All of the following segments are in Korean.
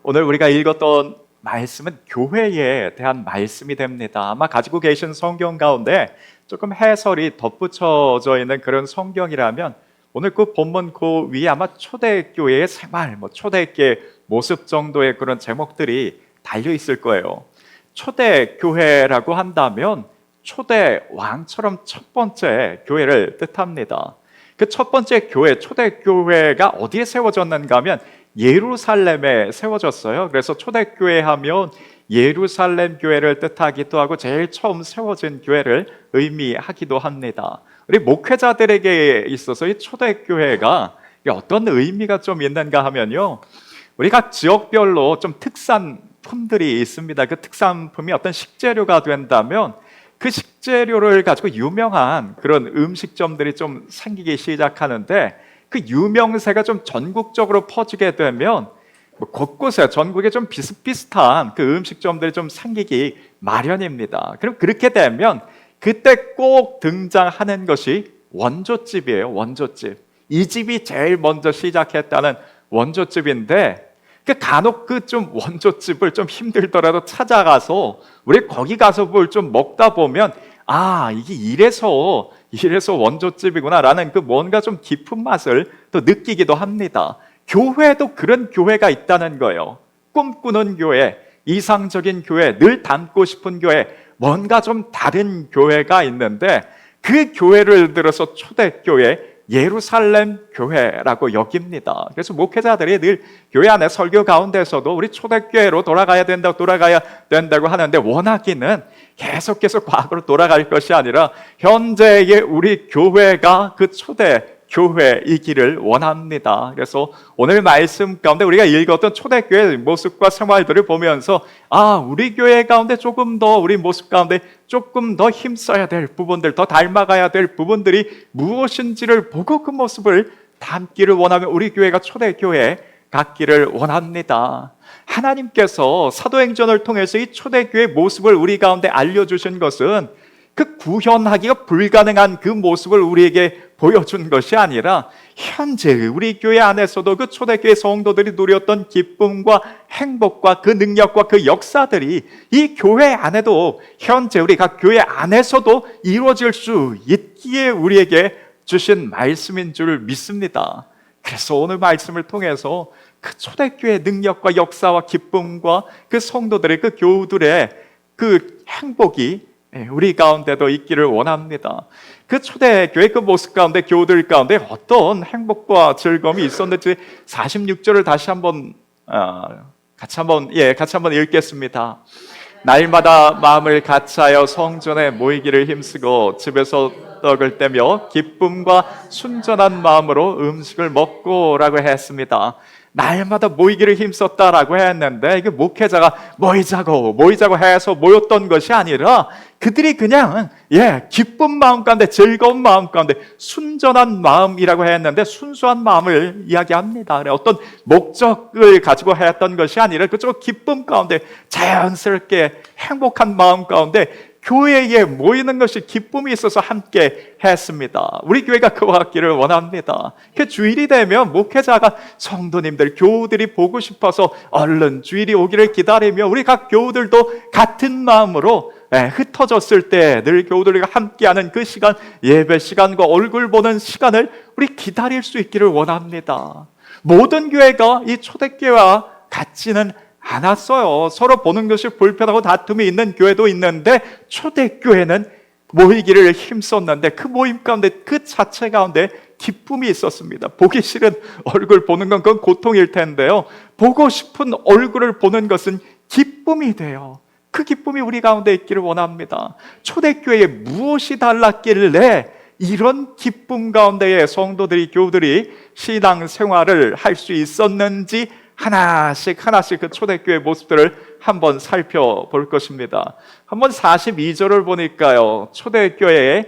오늘 우리가 읽었던 말씀은 교회에 대한 말씀이 됩니다. 아마 가지고 계신 성경 가운데 조금 해설이 덧붙여져 있는 그런 성경이라면 오늘 그 본문 그 위에 아마 초대교회의 생활, 초대교회 모습 정도의 그런 제목들이 달려 있을 거예요. 초대교회라고 한다면 초대 왕처럼 첫 번째 교회를 뜻합니다. 그 첫 번째 교회, 초대교회가 어디에 세워졌는가 하면 예루살렘에 세워졌어요. 그래서 초대교회 하면 예루살렘 교회를 뜻하기도 하고 제일 처음 세워진 교회를 의미하기도 합니다. 우리 목회자들에게 있어서 이 초대교회가 어떤 의미가 좀 있는가 하면요, 우리 각 지역별로 좀 특산품들이 있습니다. 그 특산품이 어떤 식재료가 된다면 그 식재료를 가지고 유명한 그런 음식점들이 좀 생기기 시작하는데, 그 유명세가 좀 전국적으로 퍼지게 되면 곳곳에 전국에 좀 비슷비슷한 그 음식점들이 좀 생기기 마련입니다. 그럼 그렇게 되면 그때 꼭 등장하는 것이 원조집이에요. 원조집. 이 집이 제일 먼저 시작했다는 원조집인데, 그 간혹 그 좀 원조집을 좀 힘들더라도 찾아가서 우리 거기 가서 뭘 좀 먹다 보면 이게 이래서 원조집이구나라는 그 뭔가 좀 깊은 맛을 또 느끼기도 합니다. 교회도 그런 교회가 있다는 거예요. 꿈꾸는 교회, 이상적인 교회, 늘 닮고 싶은 교회, 뭔가 좀 다른 교회가 있는데 그 교회를 들어서 초대교회, 예루살렘 교회라고 여깁니다. 그래서 목회자들이 늘 교회 안에 설교 가운데서도 우리 초대교회로 돌아가야 된다고 하는데, 원하기는 계속 과거로 돌아갈 것이 아니라 현재의 우리 교회가 그 초대교회이기를 원합니다. 그래서 오늘 말씀 가운데 우리가 읽었던 초대교회의 모습과 생활들을 보면서 우리 교회 가운데 조금 더, 우리 모습 가운데 조금 더 힘써야 될 부분들, 더 닮아가야 될 부분들이 무엇인지를 보고 그 모습을 담기를 원하면 우리 교회가 초대교회 같기를 원합니다. 하나님께서 사도행전을 통해서 이 초대교회 모습을 우리 가운데 알려주신 것은 그 구현하기가 불가능한 그 모습을 우리에게 보여준 것이 아니라 현재 우리 교회 안에서도 그 초대교회 성도들이 누렸던 기쁨과 행복과 그 능력과 그 역사들이 이 교회 안에도, 현재 우리 각 교회 안에서도 이루어질 수 있기에 우리에게 주신 말씀인 줄 믿습니다. 그래서 오늘 말씀을 통해서 그 초대교회의 능력과 역사와 기쁨과 그 성도들의, 그 교우들의 그 행복이 우리 가운데도 있기를 원합니다. 그 초대교회 그 모습 가운데, 교우들 가운데 어떤 행복과 즐거움이 있었는지 46절을 같이 한번 읽겠습니다. 날마다 마음을 같이하여 성전에 모이기를 힘쓰고 집에서 떡을 떼며 기쁨과 순전한 마음으로 음식을 먹고라고 했습니다. 날마다 모이기를 힘썼다라고 했는데, 이게 목회자가 모이자고 해서 모였던 것이 아니라 그들이 그냥 기쁜 마음 가운데, 즐거운 마음 가운데, 순전한 마음이라고 했는데 순수한 마음을 이야기합니다. 어떤 목적을 가지고 했던 것이 아니라 그저 기쁨 가운데, 자연스럽게 행복한 마음 가운데 교회에 모이는 것이 기쁨이 있어서 함께 했습니다. 우리 교회가 그와 같기를 원합니다. 그 주일이 되면 목회자가 성도님들, 교우들이 보고 싶어서 얼른 주일이 오기를 기다리며 우리 각 교우들도 같은 마음으로 흩어졌을 때 늘 교우들과 함께하는 그 시간, 예배 시간과 얼굴 보는 시간을 우리 기다릴 수 있기를 원합니다. 모든 교회가 이 초대교회와 같지는 않았어요. 서로 보는 것이 불편하고 다툼이 있는 교회도 있는데, 초대교회는 모이기를 힘썼는데 그 모임 가운데, 그 자체 가운데 기쁨이 있었습니다. 보기 싫은 얼굴 보는 건 그건 고통일 텐데요, 보고 싶은 얼굴을 보는 것은 기쁨이 돼요. 그 기쁨이 우리 가운데 있기를 원합니다. 초대교회에 무엇이 달랐길래 이런 기쁨 가운데에 성도들이, 교우들이 신앙생활을 할 수 있었는지 하나씩 그 초대교회 모습들을 한번 살펴볼 것입니다. 한번 42절을 보니까요, 초대교회에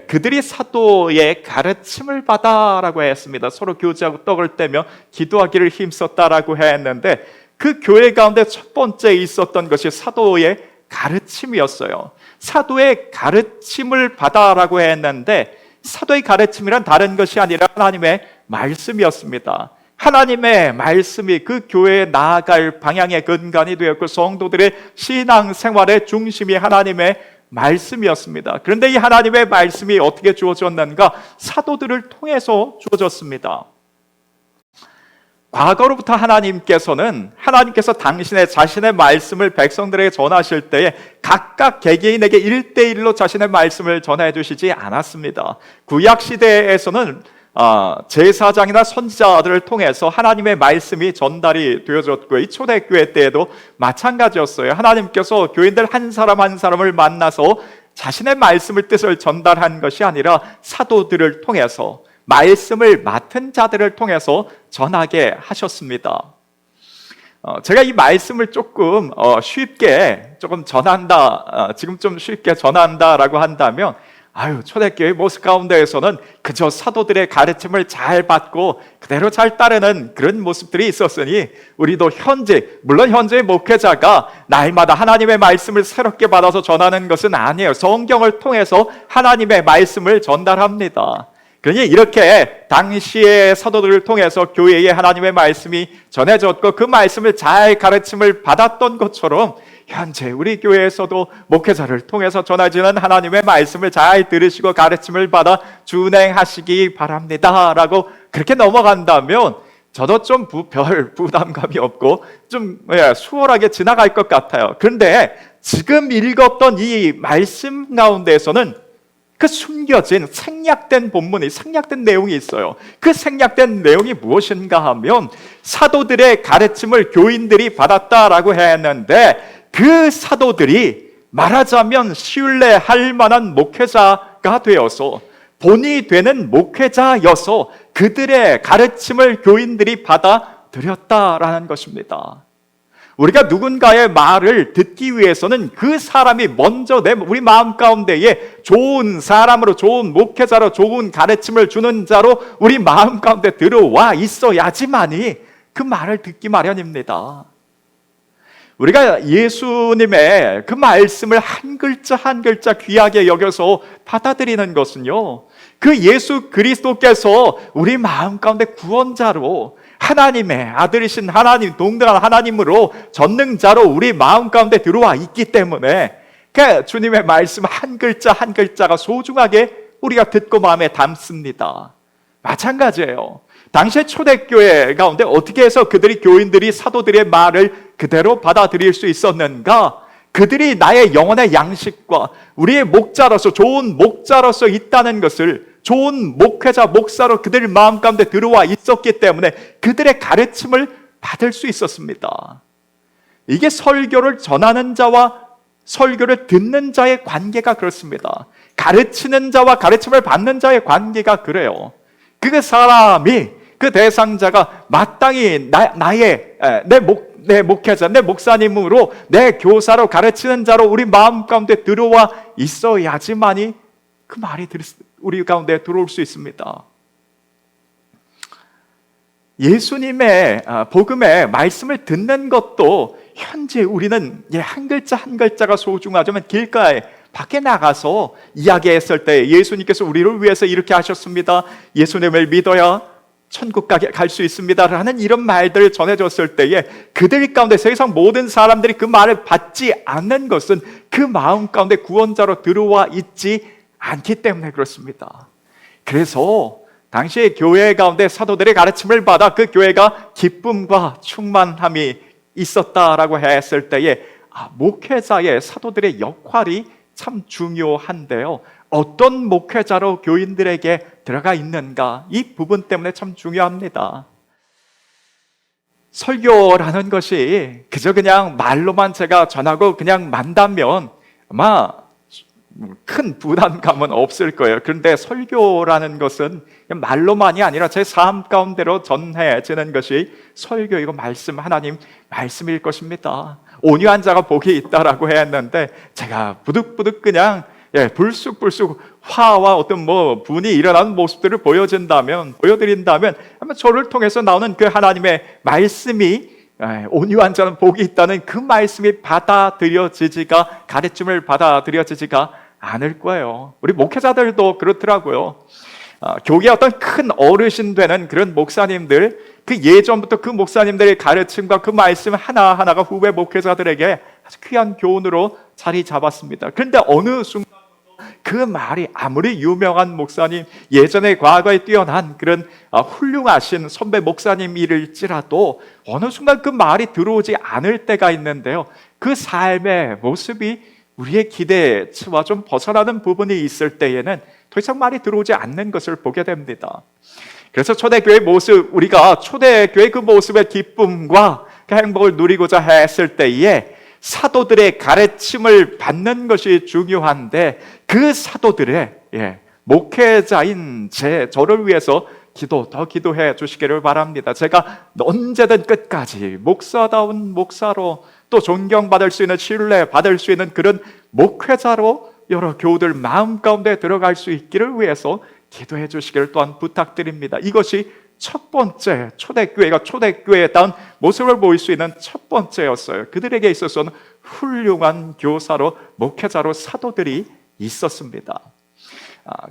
그들이 사도의 가르침을 받아라고 했습니다. 서로 교제하고 떡을 떼며 기도하기를 힘썼다라고 했는데, 그 교회 가운데 첫 번째 있었던 것이 사도의 가르침이었어요. 사도의 가르침을 받아라고 했는데, 사도의 가르침이란 다른 것이 아니라 하나님의 말씀이었습니다. 하나님의 말씀이 그 교회에 나아갈 방향의 근간이 되었고 성도들의 신앙생활의 중심이 하나님의 말씀이었습니다. 그런데 이 하나님의 말씀이 어떻게 주어졌는가? 사도들을 통해서 주어졌습니다. 과거로부터 하나님께서 당신의 자신의 말씀을 백성들에게 전하실 때에 각각 개개인에게 1대1로 자신의 말씀을 전해 주시지 않았습니다. 구약 시대에서는 제사장이나 선지자들을 통해서 하나님의 말씀이 전달이 되어졌고, 이 초대교회 때에도 마찬가지였어요. 하나님께서 교인들 한 사람 한 사람을 만나서 자신의 말씀을 뜻을 전달한 것이 아니라 사도들을 통해서, 말씀을 맡은 자들을 통해서 전하게 하셨습니다. 제가 이 말씀을 조금 쉽게 전한다, 지금 좀 쉽게 전한다라고 한다면, 초대교회 모습 가운데에서는 그저 사도들의 가르침을 잘 받고 그대로 잘 따르는 그런 모습들이 있었으니, 우리도 물론 현재의 목회자가 날마다 하나님의 말씀을 새롭게 받아서 전하는 것은 아니에요. 성경을 통해서 하나님의 말씀을 전달합니다. 그러니 이렇게 당시의 사도들을 통해서 교회에 하나님의 말씀이 전해졌고 그 말씀을 잘 가르침을 받았던 것처럼, 현재 우리 교회에서도 목회자를 통해서 전해지는 하나님의 말씀을 잘 들으시고 가르침을 받아 준행하시기 바랍니다 라고 그렇게 넘어간다면 저도 좀 별 부담감이 없고 좀 수월하게 지나갈 것 같아요. 그런데 지금 읽었던 이 말씀 가운데에서는 그 숨겨진 생략된 내용이 있어요. 그 생략된 내용이 무엇인가 하면, 사도들의 가르침을 교인들이 받았다라고 했는데, 그 사도들이 말하자면 신뢰할 만한 목회자가 되어서, 본이 되는 목회자여서 그들의 가르침을 교인들이 받아들였다라는 것입니다. 우리가 누군가의 말을 듣기 위해서는 그 사람이 먼저 우리 마음 가운데에 좋은 사람으로, 좋은 목회자로, 좋은 가르침을 주는 자로 우리 마음 가운데 들어와 있어야지만이 그 말을 듣기 마련입니다. 우리가 예수님의 그 말씀을 한 글자 한 글자 귀하게 여겨서 받아들이는 것은요, 그 예수 그리스도께서 우리 마음 가운데 구원자로, 하나님의 아들이신 하나님, 동등한 하나님으로 전능자로 우리 마음 가운데 들어와 있기 때문에 그 주님의 말씀 한 글자 한 글자가 소중하게 우리가 듣고 마음에 담습니다. 마찬가지예요. 당시의 초대교회 가운데 어떻게 해서 교인들이 사도들의 말을 그대로 받아들일 수 있었는가? 그들이 나의 영혼의 양식과 우리의 목자로서, 좋은 목자로서 있다는 것을, 좋은 목회자, 목사로 그들 마음 가운데 들어와 있었기 때문에 그들의 가르침을 받을 수 있었습니다. 이게 설교를 전하는 자와 설교를 듣는 자의 관계가 그렇습니다. 가르치는 자와 가르침을 받는 자의 관계가 그래요. 그 사람이, 그 대상자가 마땅히 내 목회자, 내 목사님으로, 내 교사로, 가르치는 자로 우리 마음 가운데 들어와 있어야지만이 그 말이 우리 가운데 들어올 수 있습니다. 예수님의 복음의 말씀을 듣는 것도 현재 우리는 한 글자 한 글자가 소중하지만, 길가에 밖에 나가서 이야기했을 때 예수님께서 우리를 위해서 이렇게 하셨습니다, 예수님을 믿어야 천국 갈 수 있습니다 라는 이런 말들을 전해줬을 때에 그들 가운데, 세상 모든 사람들이 그 말을 받지 않는 것은 그 마음 가운데 구원자로 들어와 있지 않기 때문에 그렇습니다. 그래서 당시의 교회 가운데 사도들의 가르침을 받아 그 교회가 기쁨과 충만함이 있었다라고 했을 때에 목회자의, 사도들의 역할이 참 중요한데요, 어떤 목회자로 교인들에게 들어가 있는가, 이 부분 때문에 참 중요합니다. 설교라는 것이 그저 그냥 말로만 제가 전하고 그냥 만다면 아마 큰 부담감은 없을 거예요. 그런데 설교라는 것은 말로만이 아니라 제 삶 가운데로 전해지는 것이 설교이고 하나님 말씀일 것입니다. 온유한 자가 복이 있다라고 했는데, 제가 부득부득 그냥 불쑥불쑥 화와 어떤 분이 일어나는 모습들을 보여드린다면 아마 저를 통해서 나오는 그 하나님의 말씀이, 온유한 자는 복이 있다는 그 말씀이 가르침을 받아들여지지가 않을 거예요. 우리 목회자들도 그렇더라고요. 교계의 어떤 큰 어르신 되는 그런 목사님들, 그 예전부터 그 목사님들의 가르침과 그 말씀 하나하나가 후배 목회자들에게 아주 귀한 교훈으로 자리 잡았습니다. 그런데 어느 순간 그 말이 아무리 유명한 목사님, 예전에 과거에 뛰어난 그런 훌륭하신 선배 목사님일지라도 어느 순간 그 말이 들어오지 않을 때가 있는데요, 그 삶의 모습이 우리의 기대치와 좀 벗어나는 부분이 있을 때에는 더 이상 말이 들어오지 않는 것을 보게 됩니다. 그래서 초대교회의 모습, 우리가 초대교회의 그 모습의 기쁨과 그 행복을 누리고자 했을 때에 사도들의 가르침을 받는 것이 중요한데, 그 사도들의 목회자인 저를 위해서 더 기도해 주시기를 바랍니다. 제가 언제든 끝까지 목사다운 목사로, 또 존경받을 수 있는, 신뢰받을 수 있는 그런 목회자로 여러 교우들 마음 가운데 들어갈 수 있기를 위해서 기도해 주시기를 또한 부탁드립니다. 이것이 첫 번째, 초대교회가 초대교회다운 모습을 보일 수 있는 첫 번째였어요. 그들에게 있어서는 훌륭한 교사로, 목회자로 사도들이 있었습니다.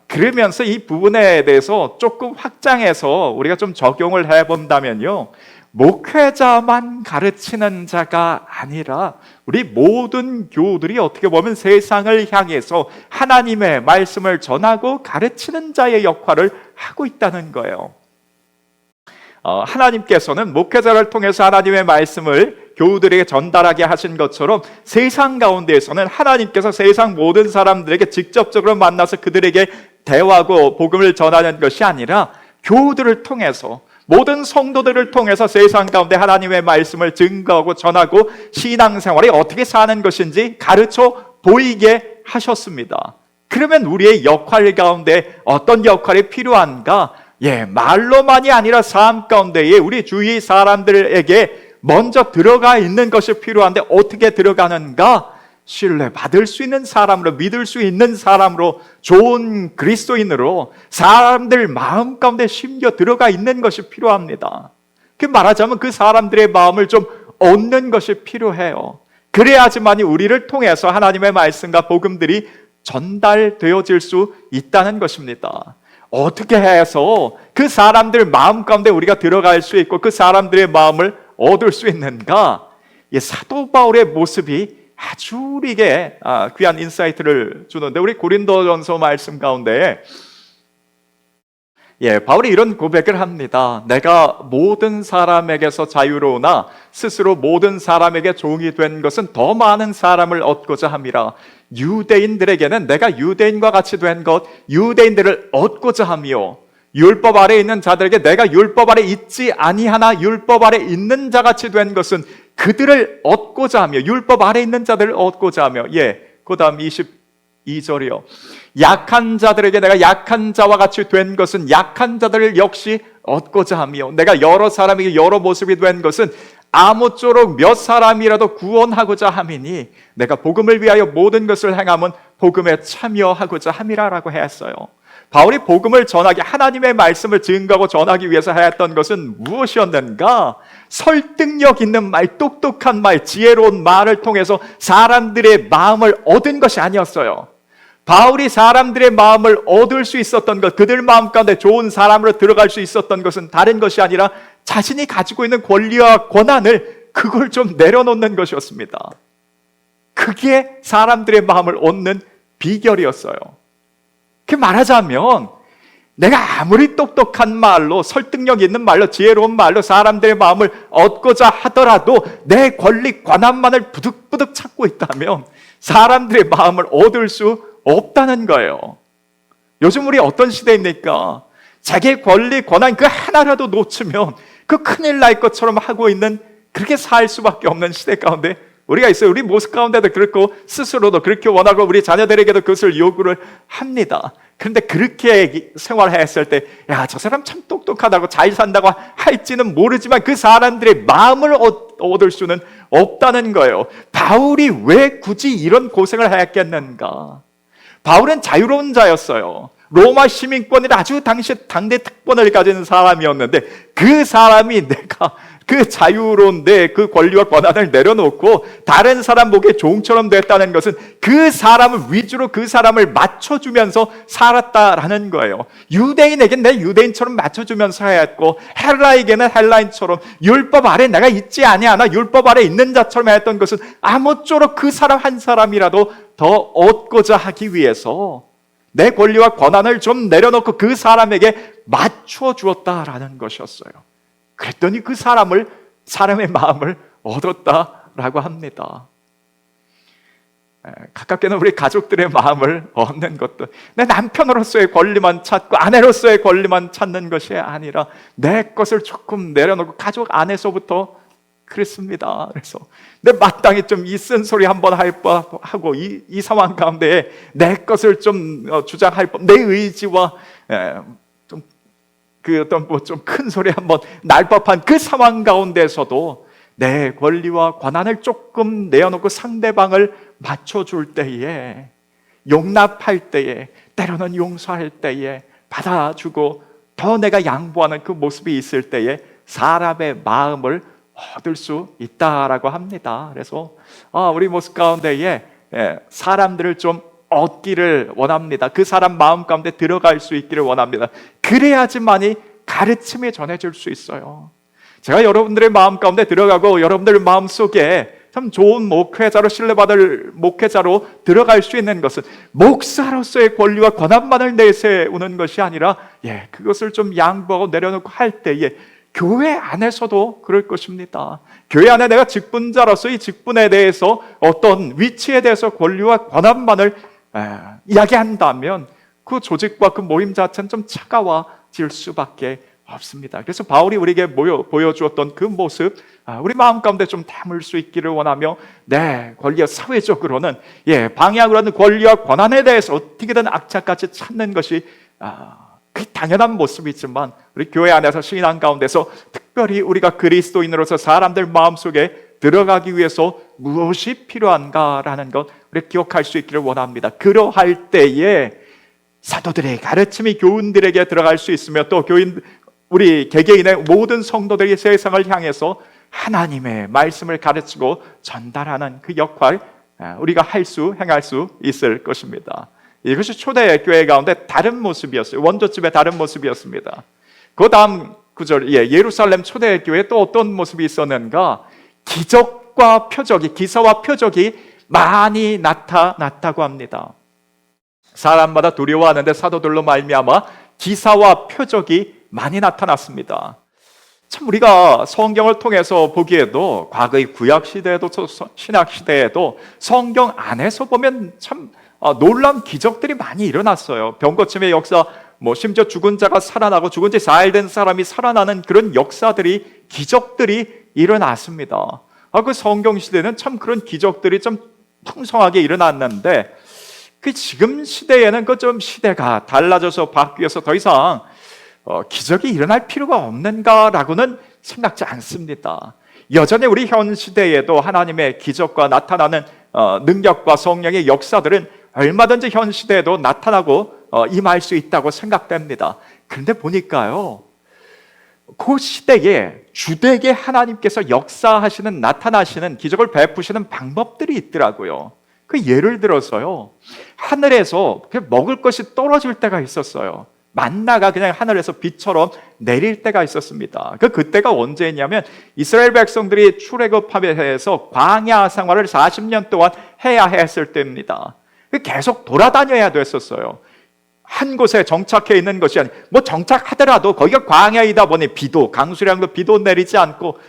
그러면서 이 부분에 대해서 조금 확장해서 우리가 좀 적용을 해본다면요, 목회자만 가르치는 자가 아니라 우리 모든 교우들이 어떻게 보면 세상을 향해서 하나님의 말씀을 전하고 가르치는 자의 역할을 하고 있다는 거예요. 하나님께서는 목회자를 통해서 하나님의 말씀을 교우들에게 전달하게 하신 것처럼 세상 가운데에서는 하나님께서 세상 모든 사람들에게 직접적으로 만나서 그들에게 대화하고 복음을 전하는 것이 아니라 교우들을 통해서, 모든 성도들을 통해서 세상 가운데 하나님의 말씀을 증거하고 전하고 신앙생활이 어떻게 사는 것인지 가르쳐 보이게 하셨습니다. 그러면 우리의 역할 가운데 어떤 역할이 필요한가? 말로만이 아니라 삶 가운데에 우리 주위 사람들에게 먼저 들어가 있는 것이 필요한데 어떻게 들어가는가? 신뢰받을 수 있는 사람으로, 믿을 수 있는 사람으로, 좋은 그리스도인으로 사람들 마음 가운데 심겨 들어가 있는 것이 필요합니다. 그 말하자면 그 사람들의 마음을 좀 얻는 것이 필요해요. 그래야지만 우리를 통해서 하나님의 말씀과 복음들이 전달되어질 수 있다는 것입니다. 어떻게 해서 그 사람들 마음 가운데 우리가 들어갈 수 있고 그 사람들의 마음을 얻을 수 있는가? 사도 바울의 모습이 아주 우리에게 귀한 인사이트를 주는데, 우리 고린도전서 말씀 가운데 바울이 이런 고백을 합니다. 내가 모든 사람에게서 자유로우나 스스로 모든 사람에게 종이 된 것은 더 많은 사람을 얻고자 함이라. 유대인들에게는 내가 유대인과 같이 된 것, 유대인들을 얻고자 함이요, 율법 아래 있는 자들에게 내가 율법 아래 있지 아니하나 율법 아래 있는 자같이 된 것은 그들을 얻고자 하며, 율법 아래 있는 자들을 얻고자 하며. 그 다음 22절이요. 약한 자들에게 내가 약한 자와 같이 된 것은 약한 자들을 역시 얻고자 하며, 내가 여러 사람에게 여러 모습이 된 것은 아무쪼록 몇 사람이라도 구원하고자 함이니 내가 복음을 위하여 모든 것을 행함은 복음에 참여하고자 함이라라고 했어요. 바울이 복음을 전하기, 하나님의 말씀을 증거하고 전하기 위해서 했던 것은 무엇이었는가? 설득력 있는 말, 똑똑한 말, 지혜로운 말을 통해서 사람들의 마음을 얻은 것이 아니었어요. 바울이 사람들의 마음을 얻을 수 있었던 것, 그들 마음 가운데 좋은 사람으로 들어갈 수 있었던 것은 다른 것이 아니라 자신이 가지고 있는 권리와 권한을 그걸 좀 내려놓는 것이었습니다. 그게 사람들의 마음을 얻는 비결이었어요. 그 말하자면 내가 아무리 똑똑한 말로, 설득력 있는 말로, 지혜로운 말로 사람들의 마음을 얻고자 하더라도 내 권리, 권한만을 부득부득 찾고 있다면 사람들의 마음을 얻을 수 없다는 거예요. 요즘 우리 어떤 시대입니까? 자기의 권리, 권한 그 하나라도 놓치면 그 큰일 날 것처럼 하고 있는, 그렇게 살 수밖에 없는 시대 가운데 우리가 있어요. 우리 모습 가운데도 그렇고 스스로도 그렇게 원하고 우리 자녀들에게도 그것을 요구를 합니다. 그런데 그렇게 생활했을 때 저 사람 참 똑똑하다고 잘 산다고 할지는 모르지만 그 사람들의 마음을 얻을 수는 없다는 거예요. 바울이 왜 굳이 이런 고생을 했겠는가? 바울은 자유로운 자였어요. 로마 시민권이라 아주 당시 당대 특권을 가진 사람이었는데 그 사람이 내가 그 자유로운 그 권리와 권한을 내려놓고 다른 사람 목에 종처럼 됐다는 것은 그 사람을 위주로 그 사람을 맞춰주면서 살았다라는 거예요. 유대인에겐 내 유대인처럼 맞춰주면서 했고, 헬라에게는 헬라인처럼 율법 아래 내가 있지 아니하나 율법 아래 있는 자처럼 했던 것은 아무쪼록 그 사람 한 사람이라도 더 얻고자 하기 위해서 내 권리와 권한을 좀 내려놓고 그 사람에게 맞춰 주었다라는 것이었어요. 그랬더니 그 사람의 마음을 얻었다라고 합니다. 가깝게는 우리 가족들의 마음을 얻는 것도 내 남편으로서의 권리만 찾고 아내로서의 권리만 찾는 것이 아니라 내 것을 조금 내려놓고 가족 안에서부터 그랬습니다. 그래서 내 마땅히 좀 이 쓴소리 한번 하고 이 상황 가운데 내 것을 좀 주장할 법, 내 의지와 좀 그 어떤 뭐 좀 큰 소리 한번 날 법한 그 상황 가운데서도 내 권리와 권한을 조금 내어놓고 상대방을 맞춰줄 때에, 용납할 때에, 때로는 용서할 때에, 받아주고 더 내가 양보하는 그 모습이 있을 때에 사람의 마음을 얻을 수 있다라고 합니다. 그래서 우리 모습 가운데에 사람들을 좀 얻기를 원합니다. 그 사람 마음 가운데 들어갈 수 있기를 원합니다. 그래야지만이 가르침이 전해질 수 있어요. 제가 여러분들의 마음 가운데 들어가고 여러분들 마음 속에 참 좋은 목회자로, 신뢰받을 목회자로 들어갈 수 있는 것은 목사로서의 권리와 권한만을 내세우는 것이 아니라 그것을 좀 양보하고 내려놓고 할 때에 교회 안에서도 그럴 것입니다. 교회 안에 내가 직분자로서 이 직분에 대해서 어떤 위치에 대해서 권리와 권한만을 이야기한다면 그 조직과 그 모임 자체는 좀 차가워질 수밖에 없습니다. 그래서 바울이 우리에게 보여주었던 그 모습, 우리 마음 가운데 좀 담을 수 있기를 원하며, 권리와 사회적으로는 방향으로는 권리와 권한에 대해서 어떻게든 악착같이 찾는 것이 그 당연한 모습이지만, 우리 교회 안에서 신앙 가운데서 특별히 우리가 그리스도인으로서 사람들 마음속에 들어가기 위해서 무엇이 필요한가라는 것 우리 기억할 수 있기를 원합니다. 그러할 때에 사도들의 가르침이 교인들에게 들어갈 수 있으며, 또 우리 개개인의 모든 성도들이 세상을 향해서 하나님의 말씀을 가르치고 전달하는 그 역할, 우리가 행할 수 있을 것입니다. 이것이 초대교회 가운데 다른 모습이었어요. 원조집의 다른 모습이었습니다. 그 다음 구절, 예루살렘 초대교회에 또 어떤 모습이 있었는가? 기적과 표적이, 기사와 표적이 많이 나타났다고 합니다. 사람마다 두려워하는데 사도들로 말미암아 기사와 표적이 많이 나타났습니다. 참 우리가 성경을 통해서 보기에도 과거의 구약 시대에도 신약 시대에도 성경 안에서 보면 참 놀라운 기적들이 많이 일어났어요. 병고침의 역사, 심지어 죽은 자가 살아나고 죽은 지 4일 된 사람이 살아나는 그런 역사들이, 기적들이 일어났습니다. 그 성경 시대는 참 그런 기적들이 좀 풍성하게 일어났는데, 그 지금 시대에는 그 좀 시대가 달라져서 바뀌어서 더 이상 기적이 일어날 필요가 없는가라고는 생각지 않습니다. 여전히 우리 현 시대에도 하나님의 기적과 나타나는 능력과 성령의 역사들은 얼마든지 현 시대에도 나타나고 임할 수 있다고 생각됩니다. 그런데 보니까요, 그 시대에 주되게 하나님께서 역사하시는, 나타나시는, 기적을 베푸시는 방법들이 있더라고요. 그 예를 들어서요, 하늘에서 먹을 것이 떨어질 때가 있었어요. 만나가 그냥 하늘에서 비처럼 내릴 때가 있었습니다. 그때가 언제냐면 이스라엘 백성들이 출애굽하면서 광야 생활을 40년 동안 해야 했을 때입니다. 계속 돌아다녀야 됐었어요. 한 곳에 정착해 있는 것이 아니고, 정착하더라도 거기가 광야이다 보니 강수량도 비도 내리지 않고,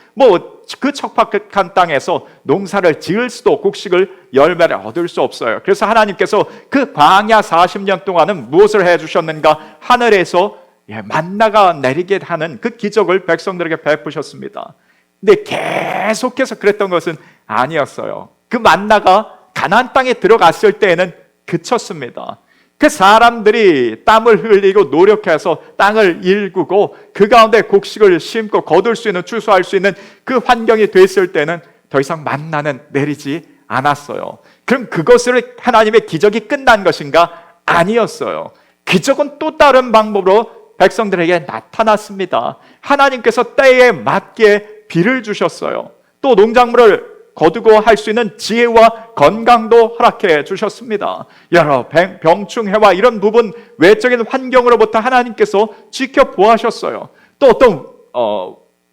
그 척박한 땅에서 농사를 지을 수도, 곡식을, 열매를 얻을 수 없어요. 그래서 하나님께서 그 광야 40년 동안은 무엇을 해주셨는가? 하늘에서 만나가 내리게 하는 그 기적을 백성들에게 베푸셨습니다. 근데 계속해서 그랬던 것은 아니었어요. 그 만나가 가나안 땅에 들어갔을 때에는 그쳤습니다. 그 사람들이 땀을 흘리고 노력해서 땅을 일구고 그 가운데 곡식을 심고 거둘 수 있는, 추수할 수 있는 그 환경이 됐을 때는 더 이상 만나는 내리지 않았어요. 그럼 그것을 하나님의 기적이 끝난 것인가? 아니었어요. 기적은 또 다른 방법으로 백성들에게 나타났습니다. 하나님께서 때에 맞게 비를 주셨어요. 또 농작물을 거두고 할 수 있는 지혜와 건강도 허락해 주셨습니다. 여러 병충해와 이런 부분, 외적인 환경으로부터 하나님께서 지켜보아셨어요. 또 어떤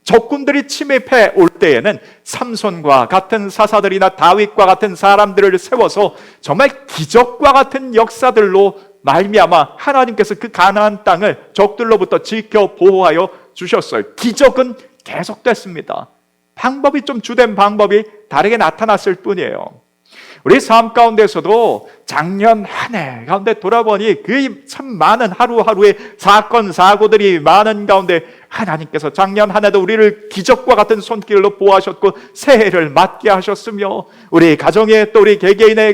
적군들이 침입해 올 때에는 삼손과 같은 사사들이나 다윗과 같은 사람들을 세워서 정말 기적과 같은 역사들로 말미암아 하나님께서 그 가나안 땅을 적들로부터 지켜 보호하여 주셨어요. 기적은 계속됐습니다. 방법이 좀 주된 방법이 다르게 나타났을 뿐이에요. 우리 삶 가운데서도 작년 한 해 가운데 돌아보니 그 참 많은 하루하루의 사건 사고들이 많은 가운데 하나님께서 작년 한 해도 우리를 기적과 같은 손길로 보호하셨고 새해를 맞게 하셨으며, 우리 가정에 또 우리 개개인에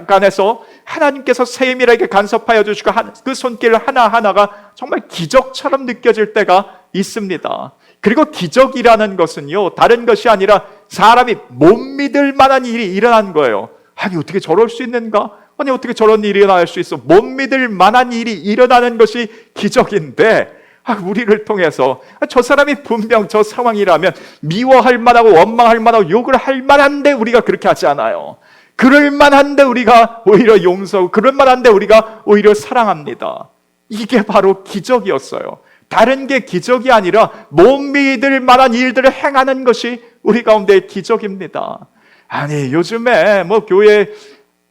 간에서 하나님께서 세밀하게 간섭하여 주시고 그 손길 하나하나가 정말 기적처럼 느껴질 때가 있습니다. 그리고 기적이라는 것은요, 다른 것이 아니라 사람이 못 믿을 만한 일이 일어난 거예요. 아니 어떻게 저럴 수 있는가? 아니 어떻게 저런 일이 일어날 수 있어? 못 믿을 만한 일이 일어나는 것이 기적인데, 우리를 통해서 저 사람이 분명 저 상황이라면 미워할 만하고 원망할 만하고 욕을 할 만한데 우리가 그렇게 하지 않아요. 그럴 만한데 우리가 오히려 용서하고, 그럴 만한데 우리가 오히려 사랑합니다. 이게 바로 기적이었어요. 다른 게 기적이 아니라 못 믿을 만한 일들을 행하는 것이 우리 가운데 기적입니다. 아니 요즘에 교회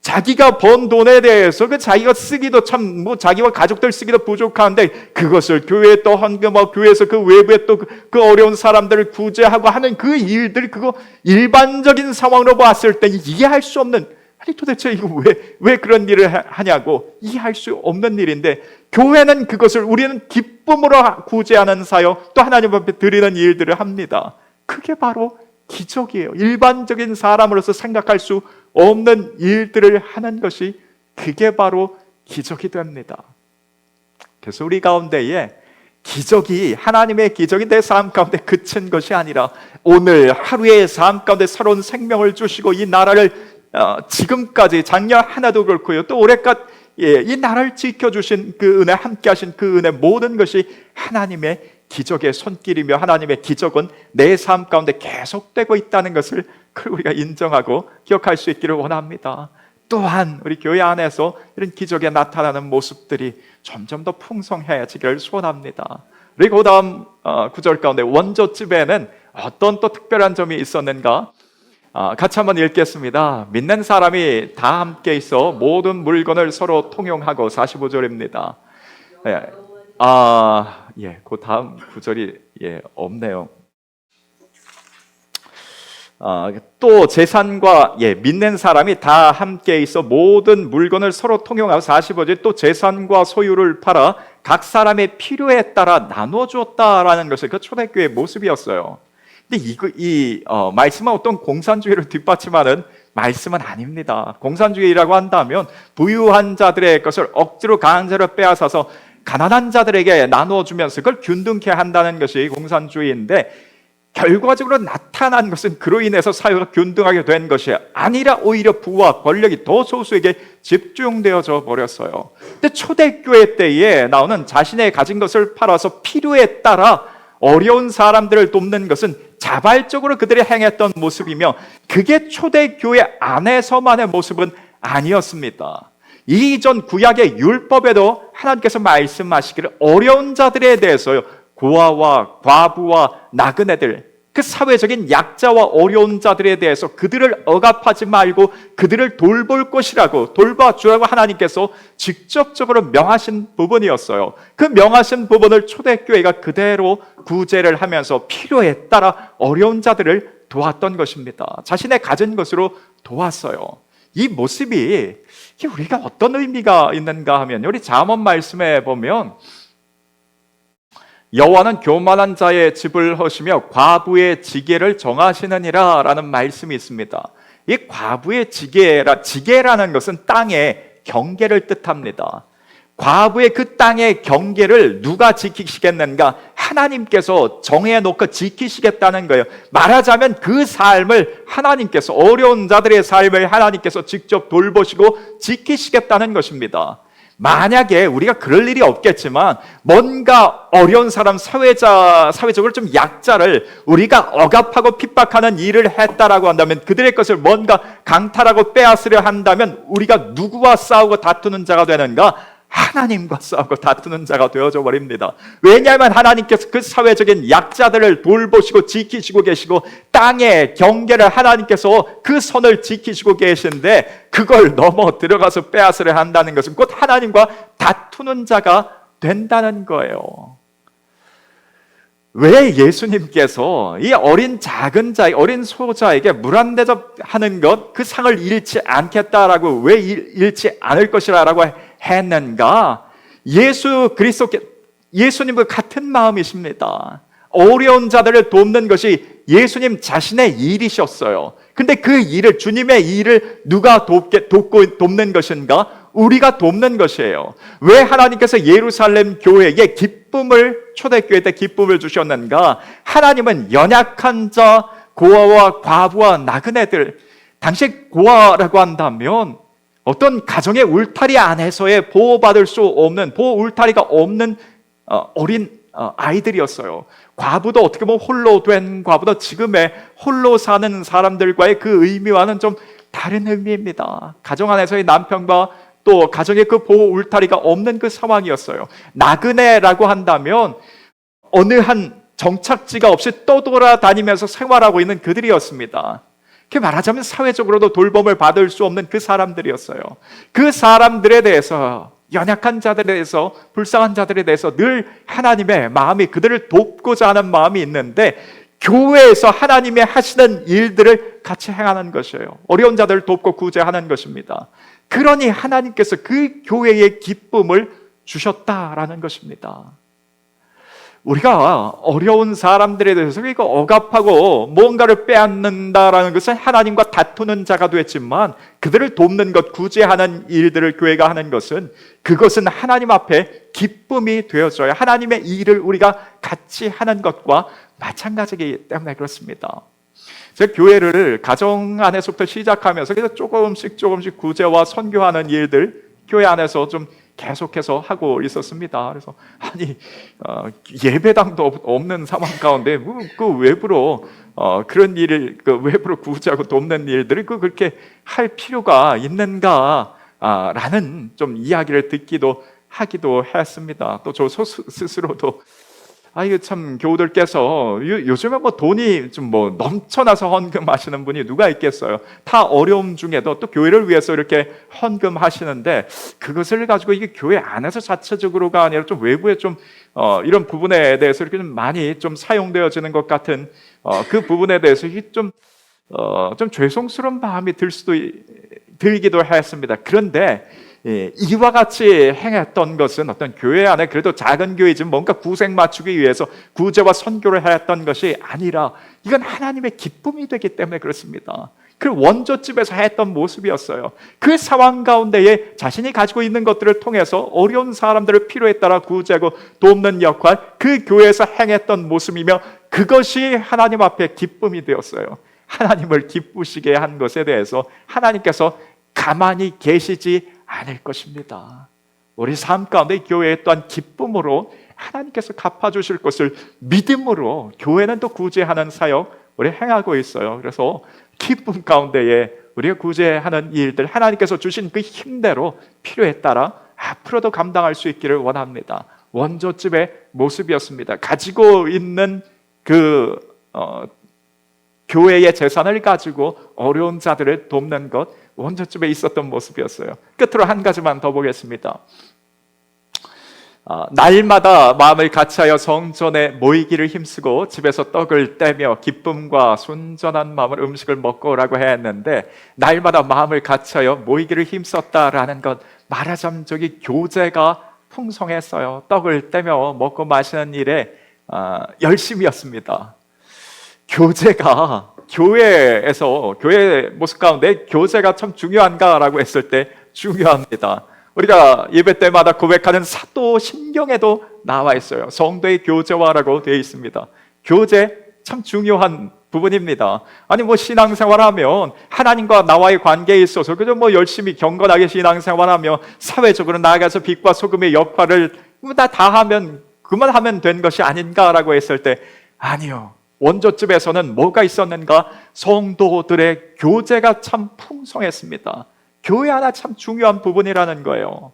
자기가 번 돈에 대해서 자기가 쓰기도 참 자기와 가족들 쓰기도 부족한데 그것을 교회에 또 헌금하고 교회에서 그 외부에 또 그 어려운 사람들을 구제하고 하는 그 일들, 그거 일반적인 상황으로 봤을 때 이해할 수 없는, 아니 도대체 이거 왜 그런 일을 하냐고 이해할 수 없는 일인데, 교회는 그것을 우리는 기쁨으로 구제하는 사역, 또 하나님 앞에 드리는 일들을 합니다. 그게 바로 기적이에요. 일반적인 사람으로서 생각할 수 없는 일들을 하는 것이 그게 바로 기적이 됩니다. 그래서 우리 가운데에 기적이, 하나님의 기적이 내 삶 가운데 그친 것이 아니라 오늘 하루의 삶 가운데 새로운 생명을 주시고 이 나라를 지금까지 작년 하나도 그렇고요, 또 올해까지 이 나라를 지켜주신 그 은혜, 함께 하신 그 은혜, 모든 것이 하나님의 기적의 손길이며 하나님의 기적은 내 삶 가운데 계속되고 있다는 것을 우리가 인정하고 기억할 수 있기를 원합니다. 또한 우리 교회 안에서 이런 기적에 나타나는 모습들이 점점 더 풍성해지기를 소원합니다. 그리고 그 다음 구절 가운데 원조집에는 어떤 또 특별한 점이 있었는가? 같이 한번 읽겠습니다. 믿는 사람이 다 함께 있어 모든 물건을 서로 통용하고, 45절입니다. 그 다음 구절이 없네요. 또 재산과 믿는 사람이 다 함께 있어 모든 물건을 서로 통용하고, 45절 또 재산과 소유를 팔아 각 사람의 필요에 따라 나눠 주었다라는 것이 그 초대교회의 모습이었어요. 근데 이 말씀은 어떤 공산주의를 뒷받침하는 말씀은 아닙니다. 공산주의라고 한다면 부유한 자들의 것을 억지로 강한 자로 빼앗아서 가난한 자들에게 나눠주면서 그걸 균등케 한다는 것이 공산주의인데, 결과적으로 나타난 것은 그로 인해서 사회가 균등하게 된 것이 아니라 오히려 부와 권력이 더 소수에게 집중되어져 버렸어요. 근데 초대교회 때에 나오는 자신의 가진 것을 팔아서 필요에 따라 어려운 사람들을 돕는 것은 자발적으로 그들이 행했던 모습이며, 그게 초대교회 안에서만의 모습은 아니었습니다. 이전 구약의 율법에도 하나님께서 말씀하시기를 어려운 자들에 대해서요, 고아와 과부와 나그네들, 그 사회적인 약자와 어려운 자들에 대해서 그들을 억압하지 말고 그들을 돌볼 것이라고, 돌봐주라고 하나님께서 직접적으로 명하신 부분이었어요. 그 명하신 부분을 초대교회가 그대로 구제를 하면서 필요에 따라 어려운 자들을 도왔던 것입니다. 자신의 가진 것으로 도왔어요. 이 모습이 우리가 어떤 의미가 있는가 하면, 우리 잠언 말씀에 보면 여호와는 교만한 자의 집을 허시며 과부의 지게를 정하시느니라 라는 말씀이 있습니다. 이 과부의 지게라는 것은 땅의 경계를 뜻합니다. 과부의 그 땅의 경계를 누가 지키시겠는가? 하나님께서 정해놓고 지키시겠다는 거예요. 말하자면 그 삶을 하나님께서, 어려운 자들의 삶을 하나님께서 직접 돌보시고 지키시겠다는 것입니다. 만약에 우리가 그럴 일이 없겠지만 뭔가 어려운 사람, 사회적으로 좀 약자를 우리가 억압하고 핍박하는 일을 했다라고 한다면, 그들의 것을 뭔가 강탈하고 빼앗으려 한다면 우리가 누구와 싸우고 다투는 자가 되는가? 하나님과 싸우고 다투는 자가 되어져 버립니다. 왜냐하면 하나님께서 그 사회적인 약자들을 돌보시고 지키시고 계시고 땅의 경계를 하나님께서 그 선을 지키시고 계신데, 그걸 넘어 들어가서 빼앗으려 한다는 것은 곧 하나님과 다투는 자가 된다는 거예요. 왜 예수님께서 이 어린 작은 자, 어린 소자에게 물 한 대접하는 것, 그 상을 잃지 않겠다라고, 왜 잃지 않을 것이라고 했는가? 예수 그리스도께, 예수님과 같은 마음이십니다. 어려운 자들을 돕는 것이 예수님 자신의 일이셨어요. 근데 그 일을, 주님의 일을 누가 돕는 것인가? 우리가 돕는 것이에요. 왜 하나님께서 예루살렘 교회에 초대교회 때 기쁨을 주셨는가? 하나님은 연약한 자, 고아와 과부와 나그네들, 당시 고아라고 한다면 어떤 가정의 울타리 안에서의 보호받을 수 없는, 보호 울타리가 없는 어린 아이들이었어요. 과부도 어떻게 보면 홀로 된 과부도 지금의 홀로 사는 사람들과의 그 의미와는 좀 다른 의미입니다. 가정 안에서의 남편과 또 가정의 그 보호 울타리가 없는 그 상황이었어요. 나그네라고 한다면 어느 한 정착지가 없이 떠돌아다니면서 생활하고 있는 그들이었습니다. 그렇게 말하자면 사회적으로도 돌봄을 받을 수 없는 그 사람들이었어요. 그 사람들에 대해서, 연약한 자들에 대해서, 불쌍한 자들에 대해서 늘 하나님의 마음이, 그들을 돕고자 하는 마음이 있는데, 교회에서 하나님의 하시는 일들을 같이 행하는 것이에요. 어려운 자들을 돕고 구제하는 것입니다. 그러니 하나님께서 그 교회의 기쁨을 주셨다라는 것입니다. 우리가 어려운 사람들에 대해서 이거 억압하고 뭔가를 빼앗는다라는 것은 하나님과 다투는 자가 됐지만, 그들을 돕는 것, 구제하는 일들을 교회가 하는 것은, 그것은 하나님 앞에 기쁨이 되어져야 하나님의 일을 우리가 같이 하는 것과 마찬가지이기 때문에 그렇습니다. 제가 교회를 가정 안에서부터 시작하면서 그래서 조금씩 구제와 선교하는 일들 교회 안에서 좀 계속해서 하고 있었습니다. 그래서 예배당도 없는 상황 가운데 그 외부로 그런 일을, 그 외부로 구제하고 돕는 일들을 그렇게 할 필요가 있는가 라는 좀 이야기를 듣기도 하기도 했습니다. 또 저 스스로도 이거 참, 교우들께서 요즘에 돈이 좀 넘쳐나서 헌금하시는 분이 누가 있겠어요? 다 어려움 중에도 또 교회를 위해서 이렇게 헌금하시는데, 그것을 가지고 이게 교회 안에서 자체적으로가 아니라 좀 외부에 좀 이런 부분에 대해서 이렇게 좀 많이 좀 사용되어지는 것 같은 그 부분에 대해서 좀 죄송스러운 마음이 들기도 했습니다. 그런데 이와 같이 행했던 것은 어떤 교회 안에, 그래도 작은 교회지만 뭔가 구색 맞추기 위해서 구제와 선교를 했던 것이 아니라, 이건 하나님의 기쁨이 되기 때문에 그렇습니다. 그 원조집에서 했던 모습이었어요. 그 상황 가운데에 자신이 가지고 있는 것들을 통해서 어려운 사람들을 필요에 따라 구제하고 돕는 역할, 그 교회에서 행했던 모습이며, 그것이 하나님 앞에 기쁨이 되었어요. 하나님을 기쁘시게 한 것에 대해서 하나님께서 가만히 계시지 않을 것입니다. 우리 삶 가운데 교회의 또한 기쁨으로 하나님께서 갚아주실 것을 믿음으로 교회는 또 구제하는 사역 우리 행하고 있어요. 그래서 기쁨 가운데에 우리가 구제하는 일들, 하나님께서 주신 그 힘대로 필요에 따라 앞으로도 감당할 수 있기를 원합니다. 원조집의 모습이었습니다. 가지고 있는 교회의 재산을 가지고 어려운 자들을 돕는 것, 원조집에 있었던 모습이었어요. 끝으로 한 가지만 더 보겠습니다. 날마다 마음을 같이하여 성전에 모이기를 힘쓰고 집에서 떡을 떼며 기쁨과 순전한 마음으로 음식을 먹고 오라고 했는데, 날마다 마음을 같이하여 모이기를 힘썼다라는 것, 말하자면 저기 교제가 풍성했어요. 떡을 떼며 먹고 마시는 일에 열심이었습니다. 교제가, 교회에서, 교회 모습 가운데 교제가 참 중요한가라고 했을 때 중요합니다. 우리가 예배 때마다 고백하는 사도신경에도 나와 있어요. 성도의 교제화라고 되어 있습니다. 교제 참 중요한 부분입니다. 아니 뭐 신앙생활하면 하나님과 나와의 관계에 있어서 그저 뭐 열심히 경건하게 신앙생활하며 사회적으로 나아가서 빛과 소금의 역할을 다 하면 그만하면 된 것이 아닌가라고 했을 때 아니요. 원조집에서는 뭐가 있었는가? 성도들의 교제가 참 풍성했습니다. 교회 하나 참 중요한 부분이라는 거예요.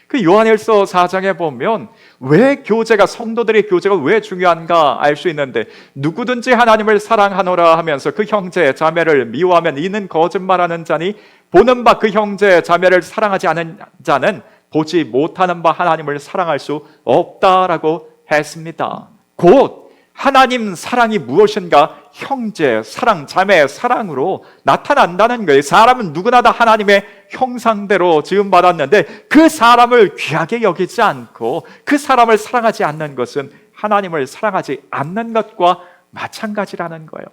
그 요한일서 4장에 보면 왜 교제가 성도들의 교제가 왜 중요한가 알 수 있는데 누구든지 하나님을 사랑하노라 하면서 그 형제 자매를 미워하면 이는 거짓말하는 자니 보는 바 그 형제 자매를 사랑하지 않은 자는 보지 못하는 바 하나님을 사랑할 수 없다라고 했습니다. 곧 하나님 사랑이 무엇인가? 형제 사랑, 자매 사랑으로 나타난다는 거예요. 사람은 누구나 다 하나님의 형상대로 지음받았는데 그 사람을 귀하게 여기지 않고 그 사람을 사랑하지 않는 것은 하나님을 사랑하지 않는 것과 마찬가지라는 거예요.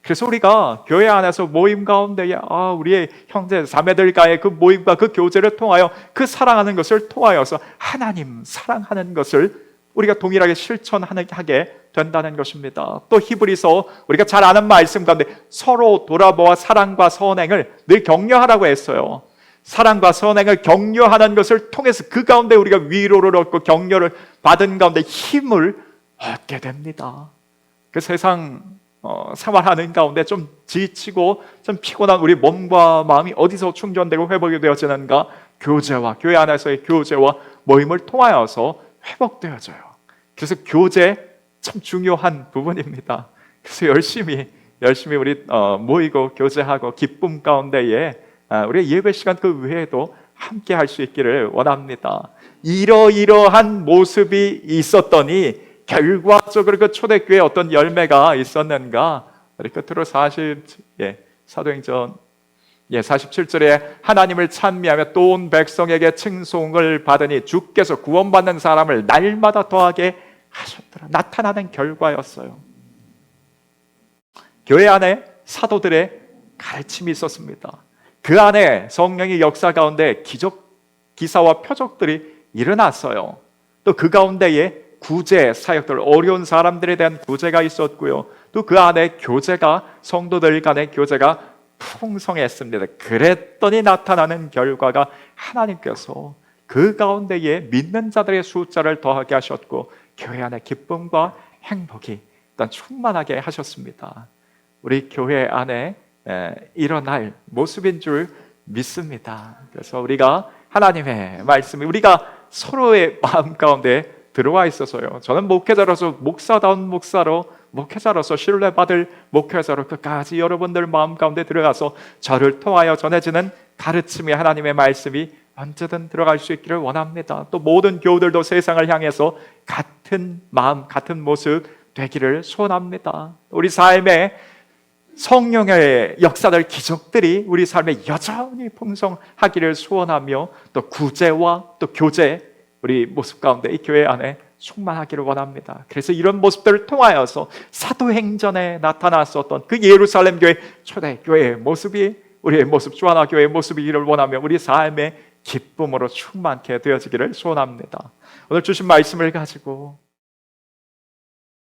그래서 우리가 교회 안에서 모임 가운데에 우리의 형제 자매들과의 그 모임과 그 교제를 통하여 그 사랑하는 것을 통하여서 하나님 사랑하는 것을 우리가 동일하게 실천하게 된다는 것입니다. 또 히브리서 우리가 잘 아는 말씀 가운데 서로 돌아보아 사랑과 선행을 늘 격려하라고 했어요. 사랑과 선행을 격려하는 것을 통해서 그 가운데 우리가 위로를 얻고 격려를 받은 가운데 힘을 얻게 됩니다. 그 세상 생활하는 가운데 좀 지치고 좀 피곤한 우리 몸과 마음이 어디서 충전되고 회복이 되어지는가? 교제와 교회 안에서의 교제와 모임을 통하여서 회복되어져요. 그래서 교제 참 중요한 부분입니다. 그래서 열심히 우리 모이고 교제하고 기쁨 가운데에 우리 예배 시간 그 외에도 함께 할 수 있기를 원합니다. 이러이러한 모습이 있었더니 결과적으로 그 초대교회에 어떤 열매가 있었는가? 우리 끝으로 사도행전 47절에 하나님을 찬미하며 또 온 백성에게 칭송을 받으니 주께서 구원받는 사람을 날마다 더하게 하셨더라. 나타나는 결과였어요. 교회 안에 사도들의 가르침이 있었습니다. 그 안에 성령의 역사 가운데 기적, 기사와 표적들이 일어났어요. 또 그 가운데에 구제 사역들, 어려운 사람들에 대한 구제가 있었고요. 또 그 안에 교제가, 성도들 간의 교제가 풍성했습니다. 그랬더니 나타나는 결과가 하나님께서 그 가운데에 믿는 자들의 숫자를 더하게 하셨고 교회 안에 기쁨과 행복이 일단 충만하게 하셨습니다. 우리 교회 안에 일어날 모습인 줄 믿습니다. 그래서 우리가 하나님의 말씀이 우리가 서로의 마음 가운데 들어와 있어서요. 저는 목회자로서 목사다운 목회자로서 신뢰받을 목회자로 끝까지 여러분들 마음 가운데 들어가서 저를 통하여 전해지는 가르침이 하나님의 말씀이 언제든 들어갈 수 있기를 원합니다. 또 모든 교우들도 세상을 향해서 같은 마음, 같은 모습 되기를 소원합니다. 우리 삶에 성령의 역사들, 기적들이 우리 삶에 여전히 풍성하기를 소원하며 또 구제와 또 교제, 우리 모습 가운데 이 교회 안에 충만하기를 원합니다. 그래서 이런 모습들을 통하여서 사도행전에 나타났었던 그 예루살렘 교회 초대교회의 모습이 우리의 모습, 주하나 교회의 모습이기를 원하며 우리 삶의 기쁨으로 충만케 되어지기를 소원합니다. 오늘 주신 말씀을 가지고